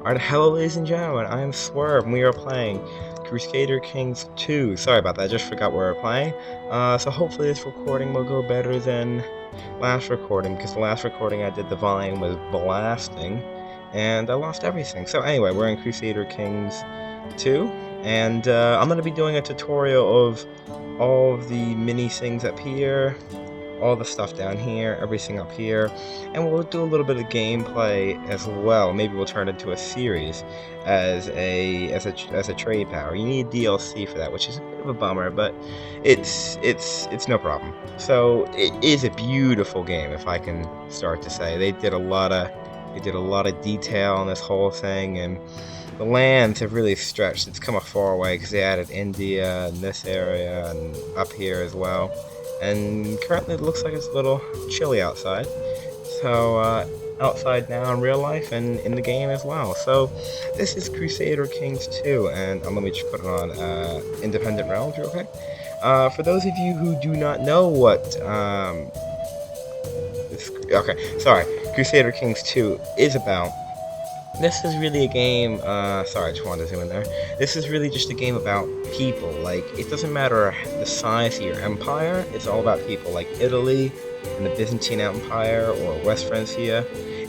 Alright, hello ladies and gentlemen, I am SWeRve, and we are playing Crusader Kings 2. Sorry about that, I just forgot we were playing. So hopefully this recording will go better than last recording, because the last recording I did, the volume was blasting, and I lost everything. So anyway, we're in Crusader Kings 2, and I'm going to be doing a tutorial of all of the mini things up here, all the stuff down here, everything up here, and we'll do a little bit of gameplay as well. Maybe we'll turn it into a series as a trade power. You need DLC for that, which is a bit of a bummer, but it's no problem. So it is a beautiful game, if I can start to say. They did a lot of detail on this whole thing, and the lands have really stretched. It's come a far way because they added India and this area and up here as well. And currently it looks like it's a little chilly outside. So outside now in real life and in the game as well. So this is Crusader Kings 2, and let me just put it on Independent Realms real quick. For those of you who do not know what Crusader Kings 2 is about. This is really a game, sorry, I just wanted to zoom in there. This is really just a game about people. Like, it doesn't matter the size of your empire, it's all about people. Like Italy and the Byzantine Empire or West Francia,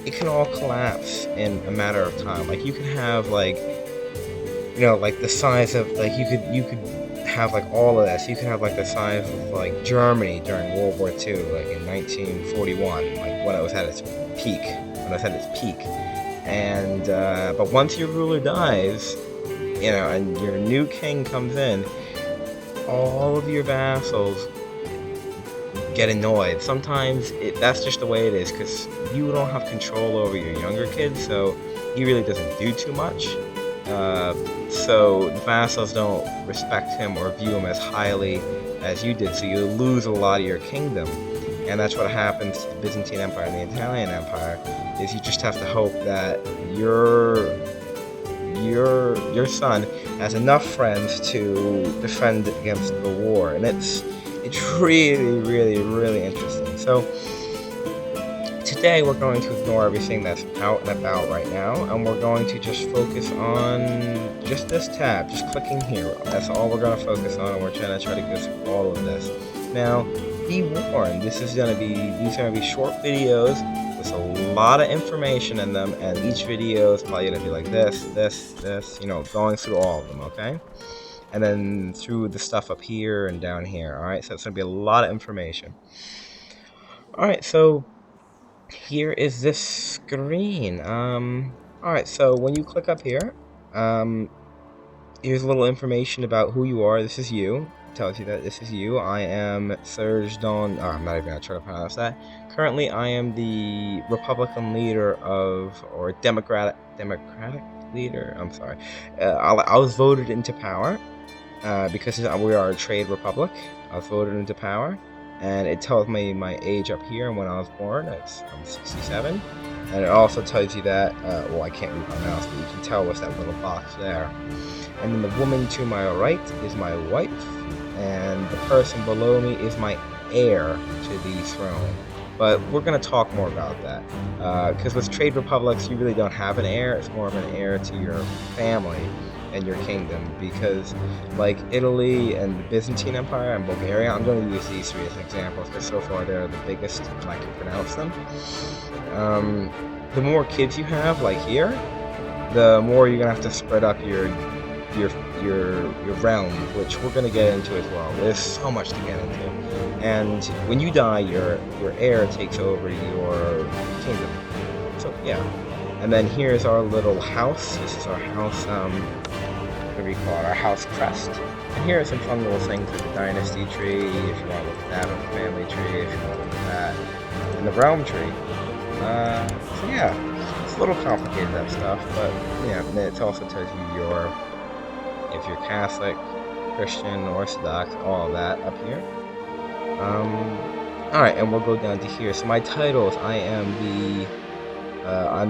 it can all collapse in a matter of time. Like, you can have, like, you know, like the size of, like, you could have, like, all of this. You could have, like, the size of, like, Germany during World War II, like, in 1941, like, when it was at its peak. And but once your ruler dies, you know, and your new king comes in, all of your vassals get annoyed. Sometimes that's just the way it is, because you don't have control over your younger kids, so he really doesn't do too much. So the vassals don't respect him or view him as highly as you did, so you lose a lot of your kingdom. And that's what happens to the Byzantine Empire and the Italian Empire, is you just have to hope that your son has enough friends to defend against the war. And it's really interesting. So today we're going to ignore everything that's out and about right now, and we're going to just focus on just this tab, just clicking here. That's all we're going to focus on, and we're trying to go through all of this. Now, be warned, these are going to be short videos with a lot of information in them, and each video is probably going to be like this, you know, going through all of them, okay? And then through the stuff up here and down here, alright? So it's going to be a lot of information. Alright, so here is this screen. Alright, so when you click up here, here's a little information about who you are. This is you. Tells you that this is you. I am Serge Don. Oh, I'm not even gonna try to pronounce that. Currently, I am the Republican leader or Democratic leader. I'm sorry. I was voted into power because we are a trade republic. I was voted into power, and it tells me my age up here and when I was born. I'm 67, and it also tells you that. Well, I can't read my mouse, but you can tell with that little box there. And then the woman to my right is my wife, and the person below me is my heir to the throne. But we're going to talk more about that, because with trade republics, you really don't have an heir. It's more of an heir to your family and your kingdom, because like Italy and the Byzantine Empire and Bulgaria, I'm going to use these three as examples because so far they're the biggest and I can pronounce them. The more kids you have, like here, the more you're going to have to spread up your realm, which we're going to get into as well. There's so much to get into, and when you die, your heir takes over your kingdom. So yeah, and then here's our little house. This is our house. What do we call it? Our house crest. And here are some fun little things like the dynasty tree. If you want to look at that, or the family tree. If you want to look at that, and the realm tree. So yeah, it's a little complicated, that stuff, but yeah, and it also tells you if you're Catholic, Christian, Orthodox, all of that up here. Alright, and we'll go down to here. So my titles, I'm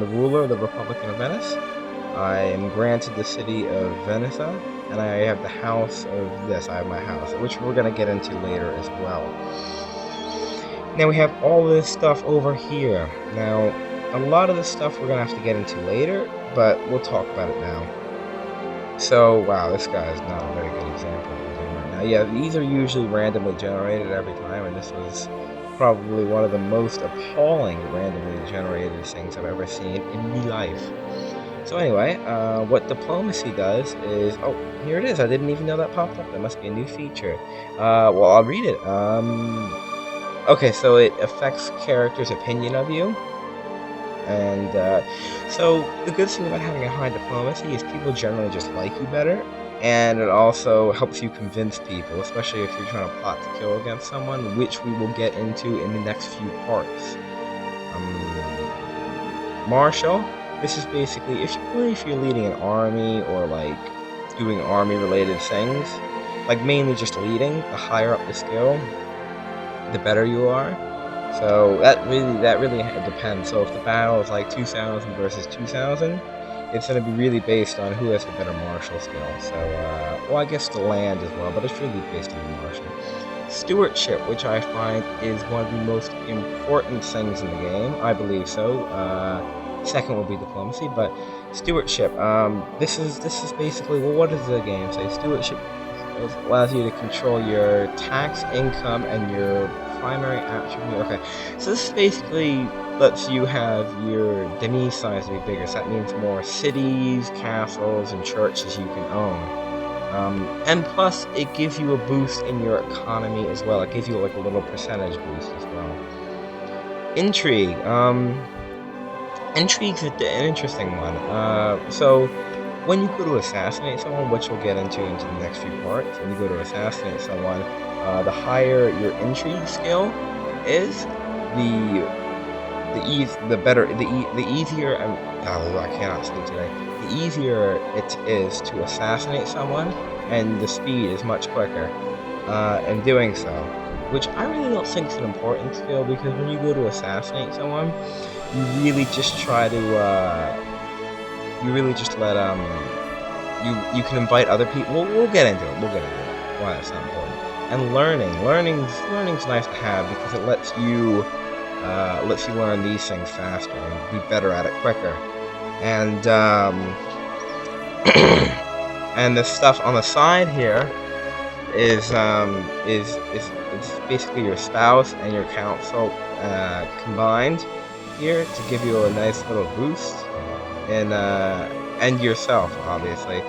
the ruler of the Republic of Venice. I am granted the city of Venice, and I have the house of this. I have my house, which we're going to get into later as well. Now we have all this stuff over here. Now, a lot of this stuff we're going to have to get into later, but we'll talk about it now. So, wow, this guy is not a very good example of what I'm doing right now. Yeah, these are usually randomly generated every time, and this was probably one of the most appalling randomly generated things I've ever seen in my life. So anyway, what diplomacy does is, oh, here it is. I didn't even know that popped up. That must be a new feature. Well, I'll read it. Okay, so it affects characters' opinion of you. And so the good thing about having a high diplomacy is people generally just like you better, and it also helps you convince people, especially if you're trying to plot to kill against someone, which we will get into in the next few parts. Marshal. This is basically if you're leading an army or like doing army related things, like mainly just leading. The higher up the skill, the better you are. So that really depends. So if the battle is like 2000 versus 2000, it's going to be really based on who has the better martial skill. So well, I guess the land as well, but it's really based on the martial. Stewardship, which I find is one of the most important things in the game. I believe so. Second would be diplomacy, but stewardship. This is basically, well, what does the game say? Stewardship allows you to control your tax, income, and your primary attribute. Okay, so this basically lets you have your demi size be bigger. So that means more cities, castles, and churches you can own. And plus, it gives you a boost in your economy as well. It gives you like a little percentage boost as well. Intrigue. Intrigue's an interesting one. So when you go to assassinate someone, which we'll get into the next few parts, when you go to assassinate someone, the higher your intrigue skill is, the easier. I cannot speak today. The easier it is to assassinate someone, and the speed is much quicker in doing so. Which I really don't think is an important skill, because when you go to assassinate someone, you really just try to you really just let you can invite other people. We'll get into it. Why that's not important. And learning's nice to have, because it lets you learn these things faster and be better at it quicker. And and the stuff on the side here is basically your spouse and your council combined here to give you a nice little boost, and yourself obviously,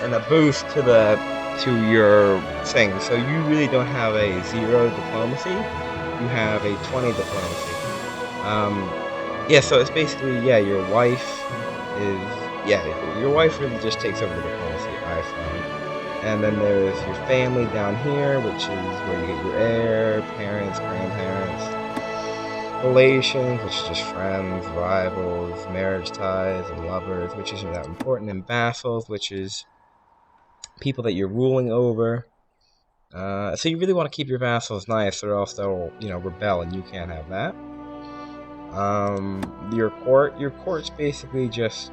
and a boost to your thing. So you really don't have a 0 diplomacy, you have a 20 diplomacy. Yeah, so it's basically, yeah, your wife really just takes over the diplomacy, I find. And then there's your family down here, which is where you get your heir, parents, grandparents. Relations, which is just friends, rivals, marriage ties, and lovers, which isn't that important. And vassals, which is people that you're ruling over. So you really want to keep your vassals nice, or else they'll, rebel, and you can't have that. Your court's basically just,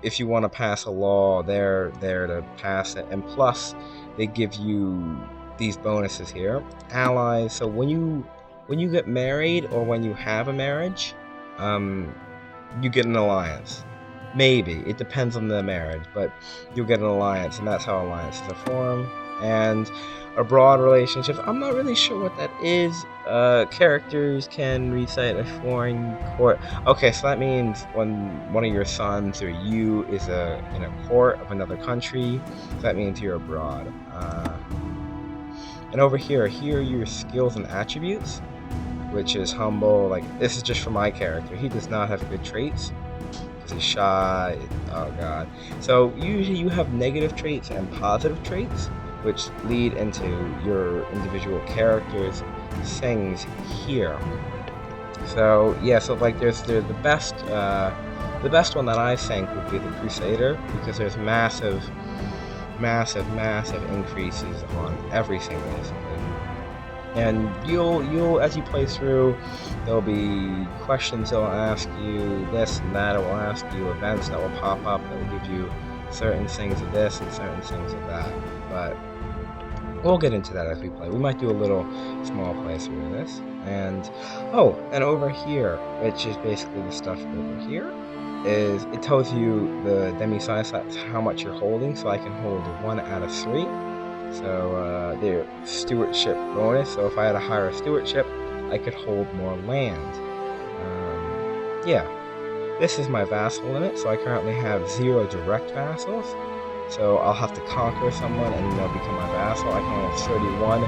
if you want to pass a law, they're there to pass it, and plus they give you these bonuses here. Allies. So when you get married, or when you have a marriage, you get an alliance. Maybe. It depends on the marriage, but you'll get an alliance, and that's how alliances are formed. And abroad relationships, I'm not really sure what that is. Characters can recite a foreign court. Okay, so that means when one of your sons or you is in a court of another country, so that means you're abroad. And over here are your skills and attributes, which is humble. Like, this is just for my character. He does not have good traits, because he's shy. Oh god. So usually you have negative traits and positive traits, which lead into your individual character's things here. So yeah, so like there's the best one that I think would be the Cursader, because there's massive increases on everything basically. And you'll as you play through, there'll be questions they'll ask you, this and that. It will ask you events that will pop up that will give you certain things of this and certain things of that. But we'll get into that as we play. We might do a little small playthrough of this. And oh, and over here, which is basically the stuff over here, is it tells you the demi-size how much you're holding, so I can hold 1 out of 3. So the stewardship bonus. So if I had a higher stewardship, I could hold more land. Yeah, this is my vassal limit. So I currently have 0 direct vassals. So I'll have to conquer someone and they'll become my vassal. I can only have 31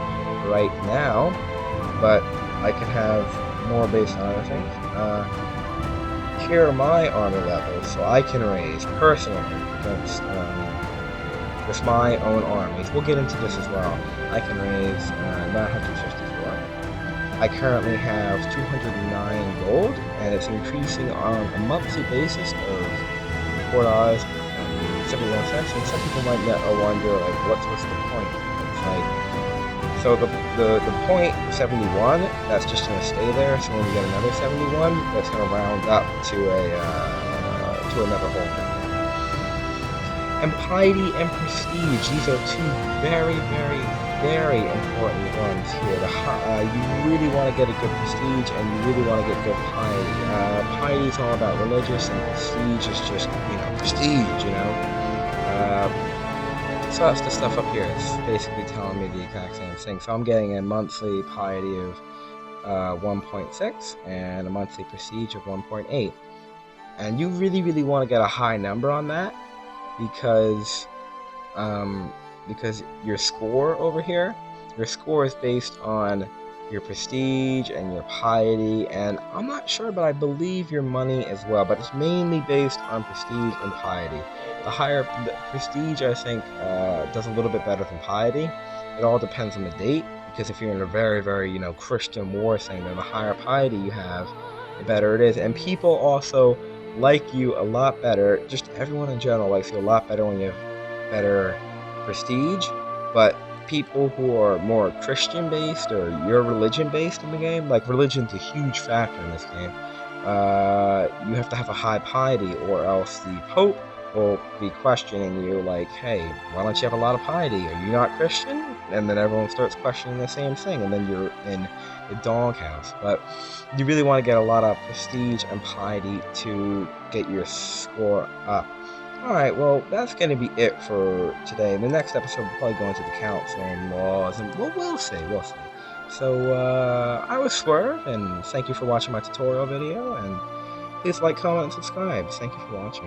right now, but I can have more based on other things. Here are my army levels, so I can raise personally against with my own armies. We'll get into this as well. I can raise 954. I currently have 209 gold, and it's increasing on a monthly basis of $4.71. And some people might wonder, like, what's the point? It's like, so the point 71, that's just going to stay there. So when you get another 71, that's going to round up to another whole thing. And piety and prestige, these are two very, very, very important ones here. You really want to get a good prestige, and you really want to get good piety. Piety is all about religious, and prestige is just, prestige, So that's the stuff up here. It's basically telling me the exact same thing. So I'm getting a monthly piety of 1.6 and a monthly prestige of 1.8. And you really, really want to get a high number on that, because your score over here, your score is based on your prestige and your piety, and I'm not sure, but I believe your money as well, but it's mainly based on prestige and piety. The prestige, I think, does a little bit better than piety. It all depends on the date, because if you're in a very, very, Christian war thing, then the higher piety you have, the better it is. And people also like you a lot better, just everyone in general likes you a lot better when you have better prestige, but people who are more Christian based or your religion based in the game, like religion's a huge factor in this game, you have to have a high piety, or else the Pope will be questioning you like, hey, why don't you have a lot of piety? Are you not Christian? And then everyone starts questioning the same thing, and then you're in the doghouse. But you really want to get a lot of prestige and piety to get your score up. Alright, well, that's going to be it for today. In the next episode, we'll probably go into the council and laws, and we'll see. So, I was SWeRve, and thank you for watching my tutorial video, and please like, comment, and subscribe. Thank you for watching.